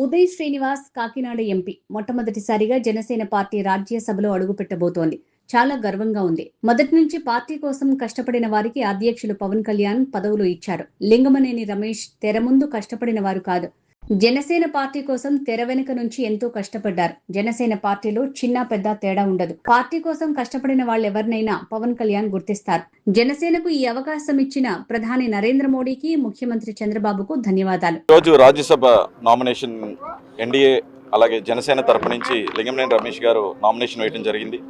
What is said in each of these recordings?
Uday Srinivas Kakinada MP మొట్టమొదటిసారిగా Janasena party రాజ్యసభలో అడుగుపెట్టబోతోంది. చాలా గర్వంగా ఉంది. మొదటి నుంచి పార్టీ కోసం కష్టపడిన వారికి అధ్యక్షులు పవన్ కళ్యాణ్ పదవులు ఇచ్చారు. లింగమనేని రమేష్ తెర ముందు కష్టపడిన వారు కాదు. జనసేన పార్టీ కోసం తెర వెనుక నుంచి ఎంతో కష్టపడ్డారు. జనసేన పార్టీలో చిన్న పెద్ద తేడా ఉండదు. పార్టీ కోసం కష్టపడిన వాళ్ళెవరినైనా పవన్ కళ్యాణ్ గుర్తిస్తారు. జనసేనకు ఈ అవకాశం ఇచ్చిన ప్రధాని నరేంద్ర మోడీకి, ముఖ్యమంత్రి చంద్రబాబుకు ధన్యవాదాలు. రోజు రాజ్యసభ నామినేషన్ ఎన్డీఏ అలాగే జనసేన తరపు నుంచి లింగమనేని రమేష్ గారు నామినేషన్ వేయడం జరిగింది.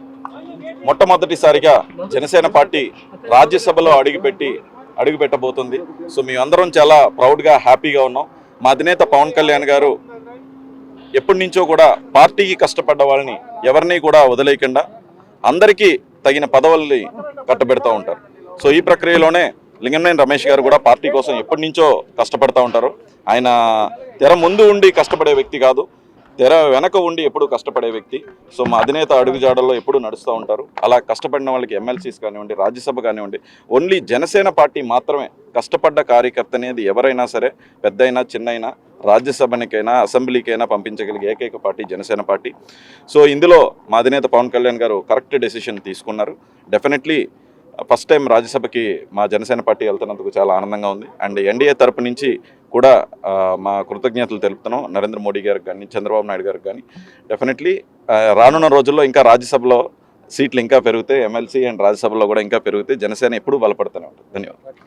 మొట్టమొదటిసారిగా జనసేన పార్టీ రాజ్యసభలో అడుగుపెట్టబోతుంది. సో మేమందరం చాలా ప్రౌడ్గా హ్యాపీగా ఉన్నాం. మా అధినేత పవన్ కళ్యాణ్ గారు ఎప్పటి నుంచో కూడా పార్టీకి కష్టపడ్డ వాళ్ళని ఎవరిని కూడా వదిలేయకుండా అందరికీ తగిన పదవుల్ని కట్టబెడతా ఉంటారు. సో ఈ ప్రక్రియలోనే లింగమనేని రమేష్ గారు కూడా పార్టీ కోసం ఎప్పటి నుంచో కష్టపడతా ఉంటారు. ఆయన తెర ముందు ఉండి కష్టపడే వ్యక్తి కాదు, తెర వెనక ఉండి ఎప్పుడు కష్టపడే వ్యక్తి. సో మా అధినేత అడుగుజాడల్లో ఎప్పుడు నడుస్తూ ఉంటారు. అలా కష్టపడిన వాళ్ళకి ఎమ్మెల్సీస్ కానివ్వండి, రాజ్యసభ కానివ్వండి, ఓన్లీ జనసేన పార్టీ మాత్రమే కష్టపడ్డ కార్యకర్త అనేది ఎవరైనా సరే, పెద్దయినా చిన్నైనా, రాజ్యసభనికైనా అసెంబ్లీకైనా పంపించగలిగే ఏకైక పార్టీ జనసేన పార్టీ. సో ఇందులో మా అధినేత పవన్ కళ్యాణ్ గారు కరెక్ట్ డెసిషన్ తీసుకున్నారు. డెఫినెట్లీ ఫస్ట్ టైం రాజ్యసభకి మా జనసేన పార్టీ వెళ్తున్నందుకు చాలా ఆనందంగా ఉంది. అండ్ ఎన్డీఏ తరపు నుంచి కూడా మా కృతజ్ఞతలు తెలుపుతున్నాం నరేంద్ర మోడీ గారికి కానీ, చంద్రబాబు నాయుడు గారికి కానీ. డెఫినెట్లీ రానున్న రోజుల్లో ఇంకా రాజ్యసభలో సీట్లు ఇంకా పెరిగితే, ఎమ్మెల్సీ అండ్ రాజ్యసభలో కూడా ఇంకా పెరిగితే జనసేన ఎప్పుడూ బలపడుతూనే ఉంటుంది. ధన్యవాదాలు.